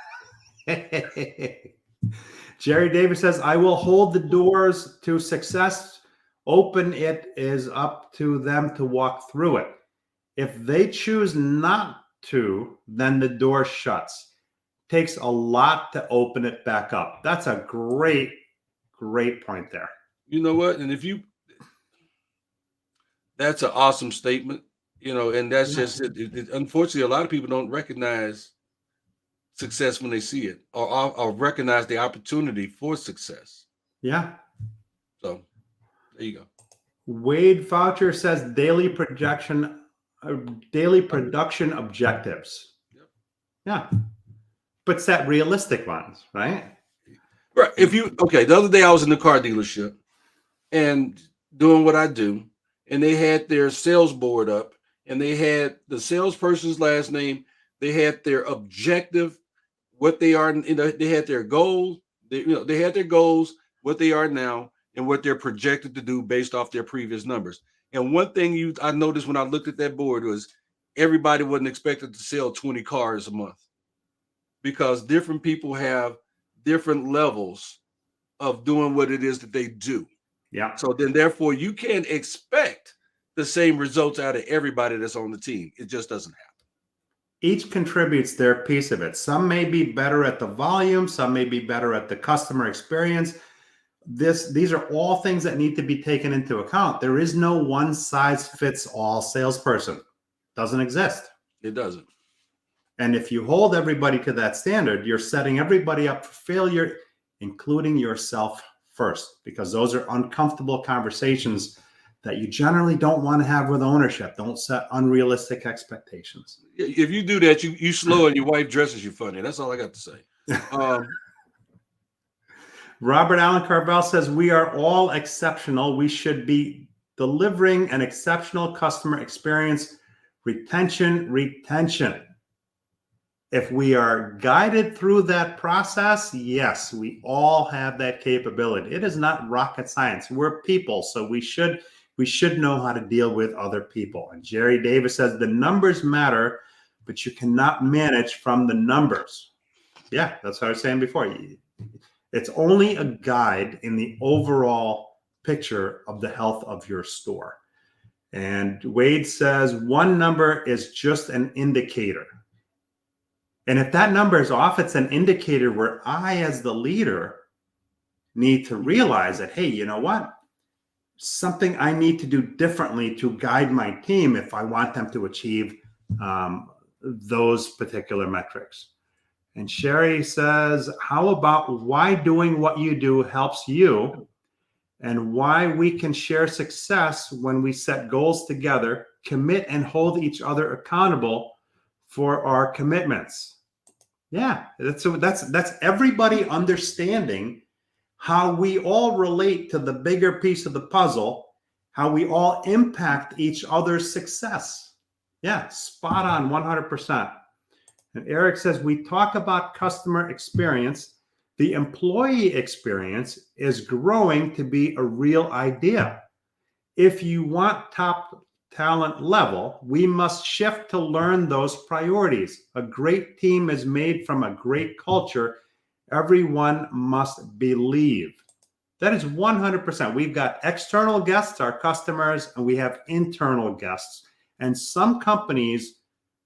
was Jerry Davis says, I will hold the doors to success. Open it is up to them to walk through it. If they choose not to, then the door shuts. Takes a lot to open it back up. That's a great point there. You know what? And that's an awesome statement, and that's just it. Unfortunately, a lot of people don't recognize success when they see it or recognize the opportunity for success. Yeah. So there you go. Wade Foucher says daily production objectives. Yep. Yeah. But set realistic ones, right? Right. The other day I was in the car dealership and doing what I do, and they had their sales board up, and they had the salesperson's last name, they had their objective, what they are, they had their goals, they had their goals, what they are now, and what they're projected to do based off their previous numbers. And one thing I noticed when I looked at that board was everybody wasn't expected to sell 20 cars a month, because different people have different levels of doing what it is that they do. Yeah. So then therefore you can't expect the same results out of everybody that's on the team. It just doesn't happen. Each contributes their piece of it. Some may be better at the volume, some may be better at the customer experience. These are all things that need to be taken into account. There is no one size fits all salesperson. Doesn't exist. It doesn't. And if you hold everybody to that standard, you're setting everybody up for failure, including yourself first, because those are uncomfortable conversations that you generally don't want to have with ownership. Don't set unrealistic expectations. If you do that, you slow and your wife dresses you funny. That's all I got to say. Robert Allen Carvel says, we are all exceptional. We should be delivering an exceptional customer experience. Retention. If we are guided through that process, yes, we all have that capability. It is not rocket science. We're people, so we should know how to deal with other people. And Jerry Davis says the numbers matter, but you cannot manage from the numbers. Yeah, that's what I was saying before. It's only a guide in the overall picture of the health of your store. And Wade says one number is just an indicator. And if that number is off, it's an indicator where I, as the leader, need to realize that, hey, you know what? Something I need to do differently to guide my team if I want them to achieve those particular metrics. And Sherry says, how about why doing what you do helps you, and why we can share success when we set goals together, commit and hold each other accountable for our commitments. Yeah, that's everybody understanding how we all relate to the bigger piece of the puzzle, how we all impact each other's success. Yeah, spot on, 100%. And Eric says, we talk about customer experience. The employee experience is growing to be a real idea. If you want top talent level, we must shift to learn those priorities. A great team is made from a great culture. Everyone must believe. That is 100%. We've got external guests, our customers, and we have internal guests. And some companies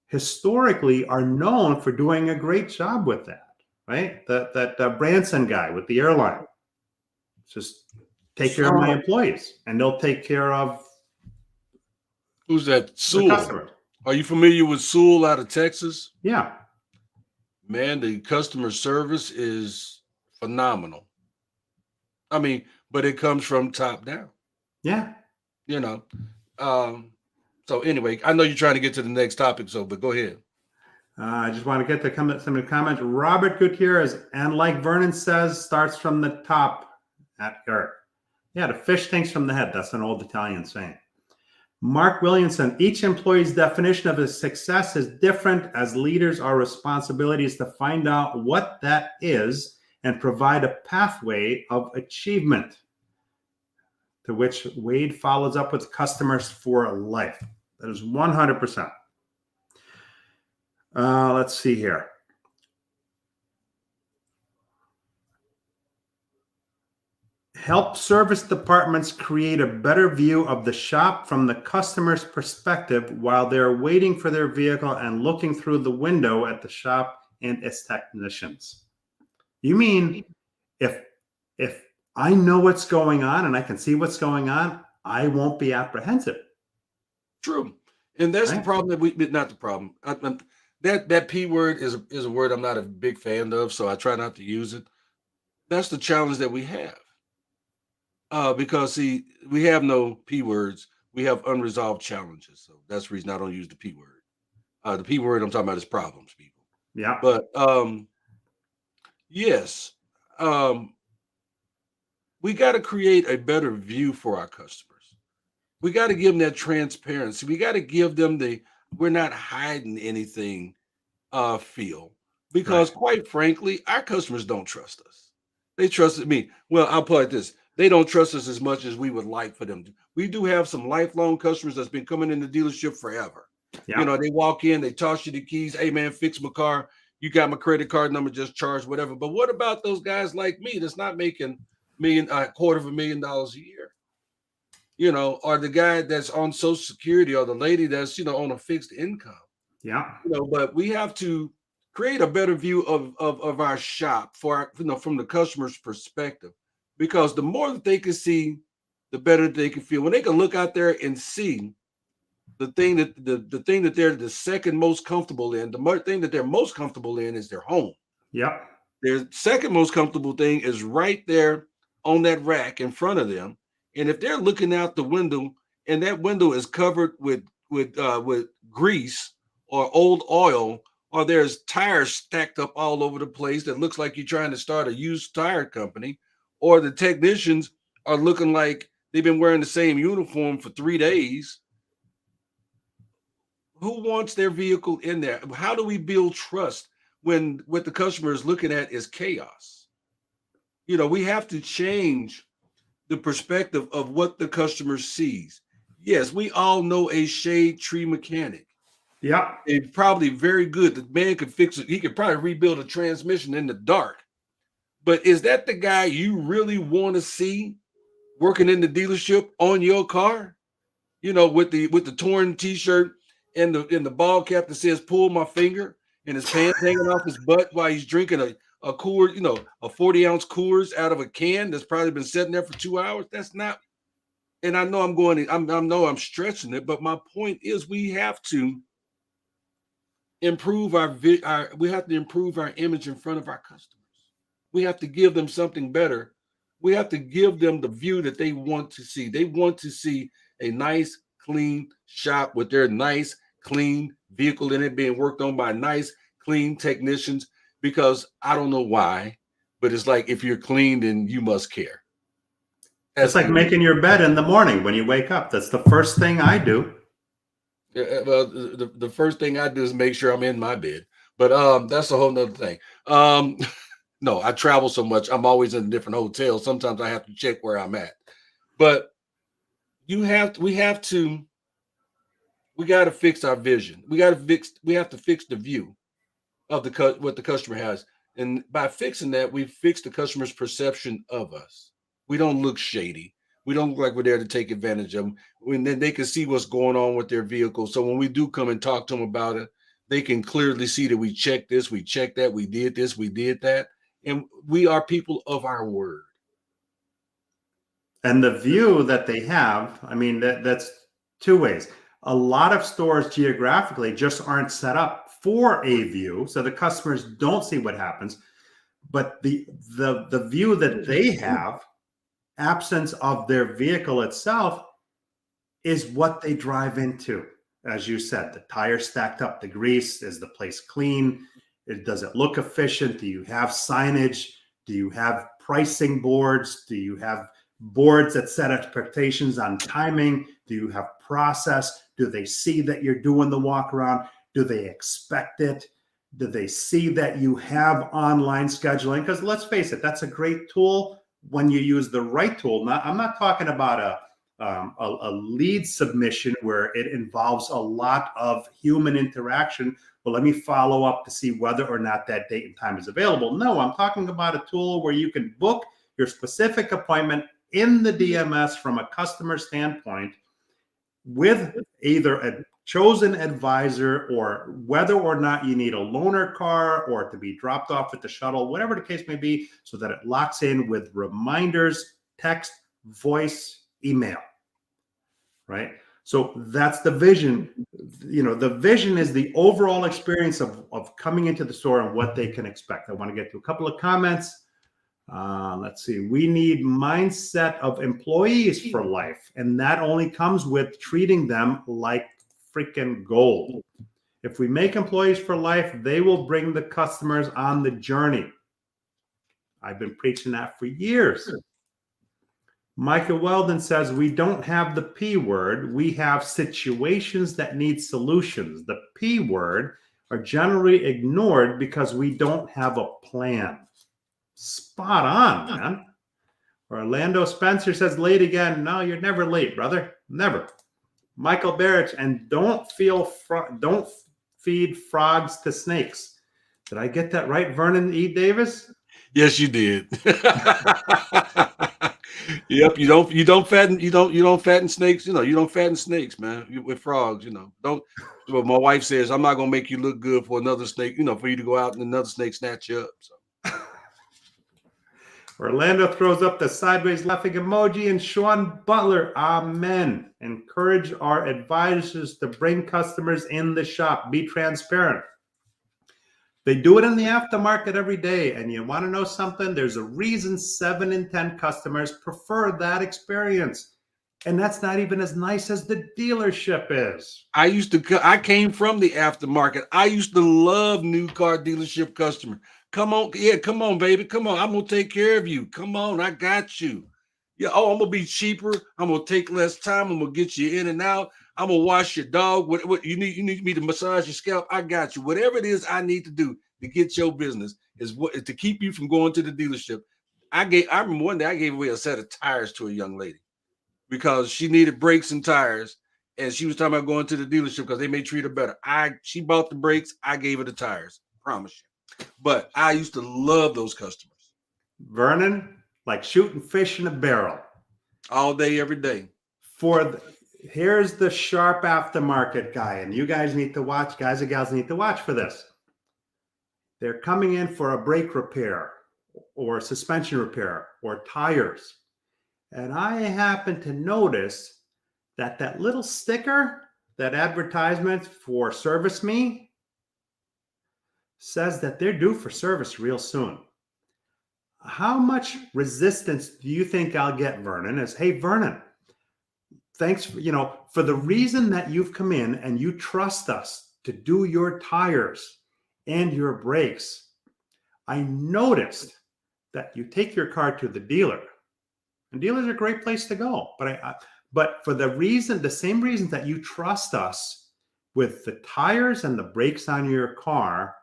historically are known for doing a great job with that, right? That Branson guy with the airline. Just take care of my employees, and they'll take care of. Who's that? Sewell. Are you familiar with Sewell out of Texas? Yeah. Man, the customer service is phenomenal. I mean, but it comes from top down. Yeah. So anyway, I know you're trying to get to the next topic, but go ahead. I just want to get to some of the comments. Robert Gutierrez, and like Vernon says, starts from the top at Eric. Yeah, the fish tanks from the head. That's an old Italian saying. Mark Williamson, each employee's definition of a success is different. As leaders, our responsibility is to find out what that is and provide a pathway of achievement, to which Wade follows up with customers for life. That is 100%. Let's see here. Help service departments create a better view of the shop from the customer's perspective while they're waiting for their vehicle and looking through the window at the shop and its technicians. You mean if I know what's going on and I can see what's going on, I won't be apprehensive. True. And that's the problem that not the problem. That P word is a word I'm not a big fan of, so I try not to use it. That's the challenge that we have. Because see, we have no P words. We have unresolved challenges. So that's the reason I don't use the P word. The P word I'm talking about is problems, people. Yeah. But yes, we got to create a better view for our customers. We got to give them that transparency. We got to give them we're not hiding anything feel. Because quite frankly, our customers don't trust us. They trusted me. Well, I'll put it this. They don't trust us as much as we would like for them to. We do have some lifelong customers that's been coming in the dealership forever. Yeah. You know, they walk in, they toss you the keys. Hey, man, fix my car. You got my credit card number, just charge whatever. But what about those guys like me that's not making $250,000 a year? You know, or the guy that's on Social Security or the lady that's, you know, on a fixed income. Yeah. You know, but we have to create a better view of our shop for our, you know, from the customer's perspective. Because the more that they can see, the better they can feel. When they can look out there and see the thing that they're the second most comfortable in, the thing that they're most comfortable in is their home. Yep. Their second most comfortable thing is right there on that rack in front of them. And if they're looking out the window and that window is covered with grease or old oil, or there's tires stacked up all over the place that looks like you're trying to start a used tire company, or the technicians are looking like they've been wearing the same uniform for 3 days. Who wants their vehicle in there? How do we build trust when what the customer is looking at is chaos? You know, we have to change the perspective of what the customer sees. Yes, we all know a shade tree mechanic. Yeah. It's probably very good. The man could fix it. He could probably rebuild a transmission in the dark. But is that the guy you really want to see working in the dealership on your car? You know, with the torn t-shirt and the ball cap that says "pull my finger" and his pants hanging off his butt while he's drinking a Coors, you know, a 40-ounce Coors out of a can that's probably been sitting there for 2 hours. That's not. And I know I'm stretching it, but my point is we have to improve our image in front of our customers. We have to give them something better. We have to give them the view that they want to see. They want to see a nice, clean shop with their nice, clean vehicle in it being worked on by nice, clean technicians, because I don't know why, but it's like if you're clean, then you must care. It's like making your bed in the morning when you wake up. That's the first thing I do. Well, the first thing I do is make sure I'm in my bed. But that's a whole nother thing. No, I travel so much. I'm always in a different hotel. Sometimes I have to check where I'm at. But we got to fix our vision. We have to fix the view of what the customer has. And by fixing that, we fix the customer's perception of us. We don't look shady. We don't look like we're there to take advantage of them. Then they can see what's going on with their vehicle. So when we do come and talk to them about it, they can clearly see that we checked this, we checked that, we did this, we did that. And we are people of our word. And the view that they have, I mean, that's two ways. A lot of stores geographically just aren't set up for a view, so the customers don't see what happens. But the view that they have, absence of their vehicle itself, is what they drive into. As you said, the tires stacked up, the grease, is the place clean? Does it look efficient? Do you have signage? Do you have pricing boards? Do you have boards that set expectations on timing? Do you have process? Do they see that you're doing the walk around? Do they expect it? Do they see that you have online scheduling? Because let's face it, that's a great tool when you use the right tool. I'm not talking about a lead submission where it involves a lot of human interaction. Well, let me follow up to see whether or not that date and time is available. No, I'm talking about a tool where you can book your specific appointment in the DMS from a customer standpoint with either a chosen advisor or whether or not you need a loaner car or to be dropped off at the shuttle, whatever the case may be, so that it locks in with reminders, text, voice, email, right? So that's the vision. The vision is the overall experience of coming into the store and what they can expect. I want to get to a couple of comments. Let's see. We need mindset of employees for life, and that only comes with treating them like freaking gold. If we make employees for life, they will bring the customers on the journey. I've been preaching that for years. Michael Weldon says, we don't have the P word. We have situations that need solutions. The P word are generally ignored because we don't have a plan. Spot on, man. Orlando Spencer says, late again. No, you're never late, brother. Never. Michael Barrett, and don't feed frogs to snakes. Did I get that right, Vernon E. Davis? Yes, you did. Yep, you don't fatten snakes. You don't fatten snakes, man. With frogs, don't. Well, my wife says I'm not gonna make you look good for another snake. For you to go out and another snake snatch you up. So. Orlando throws up the sideways laughing emoji, and Sean Butler, amen. Encourage our advisors to bring customers in the shop. Be transparent. They do it in the aftermarket every day. And you want to know something? There's a reason 7 in 10 customers prefer that experience. And that's not even as nice as the dealership is. I came from the aftermarket. I used to love new car dealership customer. Come on. Yeah, come on, baby. Come on. I'm going to take care of you. Come on. I got you. Yeah. Oh, I'm going to be cheaper. I'm going to take less time. I'm going to get you in and out. I'm going to wash your dog. What you need me to massage your scalp? I got you. Whatever it is I need to do to get your business is to keep you from going to the dealership. I remember one day I gave away a set of tires to a young lady because she needed brakes and tires. And she was talking about going to the dealership because they may treat her better. She bought the brakes. I gave her the tires. Promise you. But I used to love those customers. Vernon, like shooting fish in a barrel. All day, every day. Here's the sharp aftermarket guy, and you guys need to watch, guys and gals need to watch for this. They're coming in for a brake repair or suspension repair or tires. And I happen to notice that little sticker, that advertisement for Service Me, says that they're due for service real soon. How much resistance do you think I'll get, Vernon, as, hey, Vernon, thanks for the reason that you've come in and you trust us to do your tires and your brakes. I noticed that you take your car to the dealer, and dealers are a great place to go. But for the same reason that you trust us with the tires and the brakes on your car,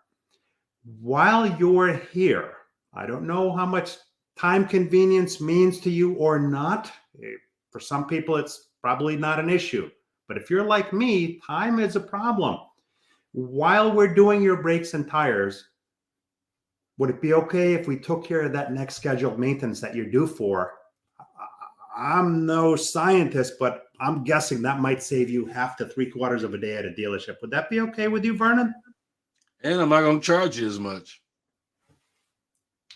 while you're here, I don't know how much time convenience means to you or not. For some people, it's probably not an issue. But if you're like me, time is a problem. While we're doing your brakes and tires, would it be okay if we took care of that next scheduled maintenance that you're due for? I'm no scientist, but I'm guessing that might save you half to 3/4 of a day at a dealership. Would that be okay with you, Vernon? And I'm not going to charge you as much.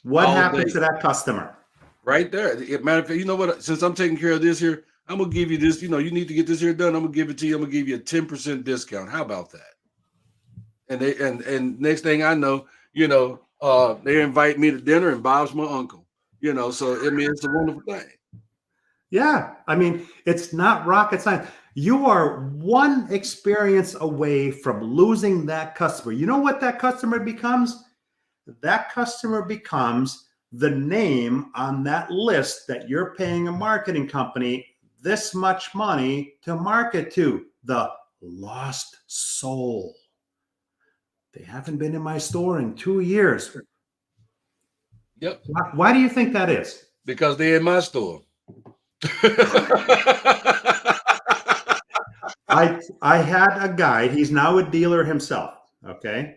What happens to that customer? Right there. Matter of fact, you know what? Since I'm taking care of this here, I'm going to give you this. You need to get this here done. I'm going to give it to you. I'm going to give you a 10% discount. How about that? And next thing I know, they invite me to dinner, and Bob's my uncle. So it's a wonderful thing. Yeah, it's not rocket science. You are one experience away from losing that customer. You know what that customer becomes? That customer becomes the name on that list that you're paying a marketing company this much money to market to, the lost soul. They haven't been in my store in 2 years. Yep. Why do you think that is? Because they're in my store. I had a guy, he's now a dealer himself, okay?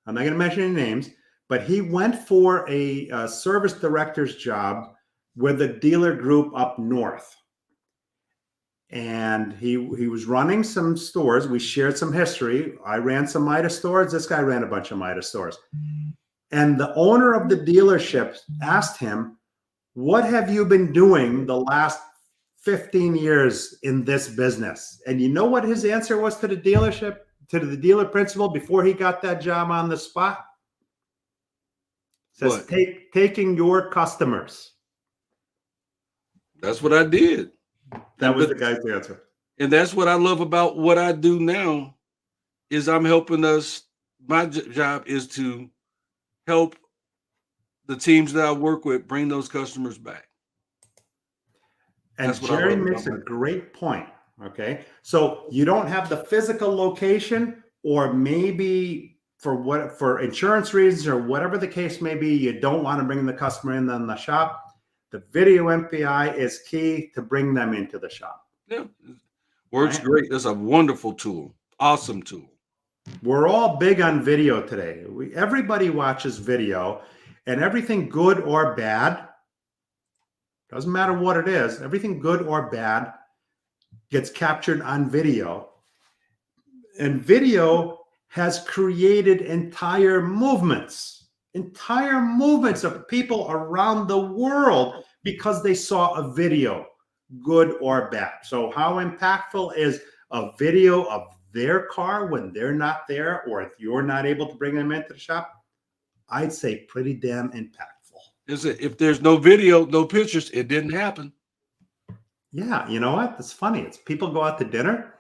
I'm not going to mention any names, but he went for a service director's job with a dealer group up north. And he was running some stores. We shared some history. I ran some Midas stores. This guy ran a bunch of Midas stores. And the owner of the dealership asked him, what have you been doing the last 15 years in this business? And you know what his answer was to the dealership, to the dealer principal before he got that job on the spot? Says, taking your customers. That's what I did. That was the guy's answer. And that's what I love about what I do now is I'm helping us. My job is to help the teams that I work with bring those customers back. And Jerry makes a great point. Okay. So you don't have the physical location, or maybe for insurance reasons or whatever the case may be, you don't want to bring the customer in the shop. The video MPI is key to bring them into the shop. Yeah. Works great. That's a wonderful tool. Awesome tool. We're all big on video today. Everybody watches video, and everything good or bad, doesn't matter what it is, everything good or bad gets captured on video. And video has created entire movements of people around the world because they saw a video, good or bad. So how impactful is a video of their car when they're not there, or if you're not able to bring them into the shop? I'd say pretty damn impactful. Is it? If there's no video, no pictures, it didn't happen. Yeah, you know what? It's funny. It's people go out to dinner,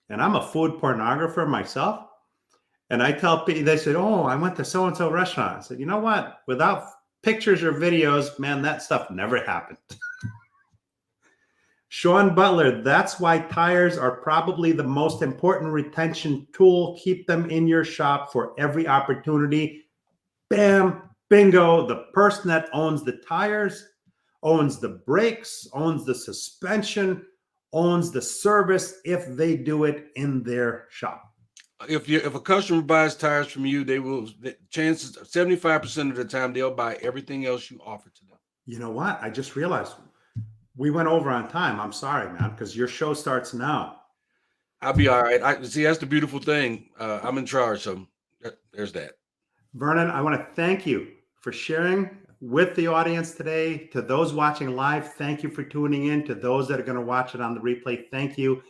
and I'm a food pornographer myself. And I tell people, they said, oh, I went to so-and-so restaurant. I said, you know what? Without pictures or videos, man, that stuff never happened. Sean Butler, that's why tires are probably the most important retention tool. Keep them in your shop for every opportunity. Bam, bingo. The person that owns the tires, owns the brakes, owns the suspension, owns the service if they do it in their shop. If a customer buys tires from you, they will, the chances 75% of the time they'll buy everything else you offer to them. You know what? I just realized we went over on time. I'm sorry, man, because your show starts now. I'll be all right. I see, that's the beautiful thing. I'm in charge, so there's that. Vernon, I want to thank you for sharing with the audience today. To those watching live, thank you for tuning in. To those that are going to watch it on the replay, thank you.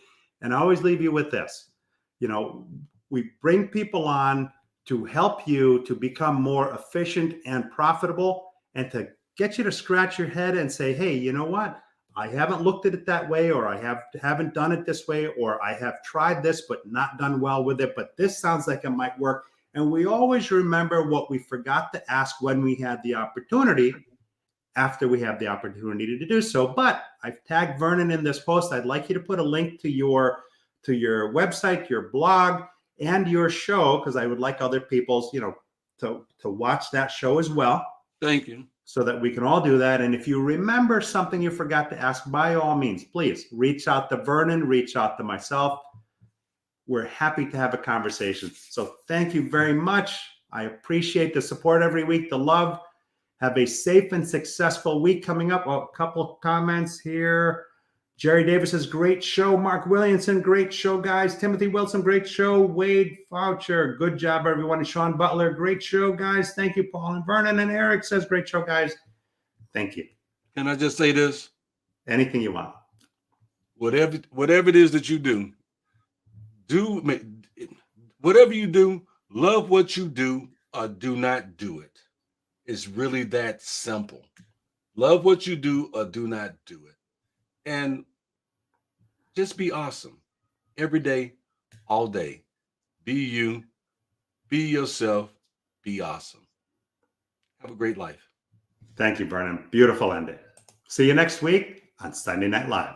And I always leave you with this. You know, we bring people on to help you to become more efficient and profitable, and to get you to scratch your head and say, hey, you know what? I haven't looked at it that way, or I haven't done it this way, or I have tried this but not done well with it, but this sounds like it might work. And we always remember what we forgot to ask when we had the opportunity, after we have the opportunity to do so. But I've tagged Vernon in this post. I'd like you to put a link to your website, your blog, and your show, because I would like other people's, to watch that show as well. Thank you. So that we can all do that. And if you remember something you forgot to ask, by all means, please reach out to Vernon, reach out to myself. We're happy to have a conversation. So thank you very much. I appreciate the support every week, the love. Have a safe and successful week coming up. Well, a couple of comments here. Jerry Davis says, great show. Mark Williamson, great show, guys. Timothy Wilson, great show. Wade Foucher, good job, everyone. And Sean Butler, great show, guys. Thank you, Paul and Vernon. And Eric says, great show, guys. Thank you. Can I just say this? Anything you want. Whatever it is that you do whatever you do, love what you do, or do not do it. It's really that simple. Love what you do, or do not do it. And just be awesome every day, all day. Be you, be yourself, be awesome. Have a great life. Thank you, Vernon. Beautiful ending. See you next week on Sunday Night Live.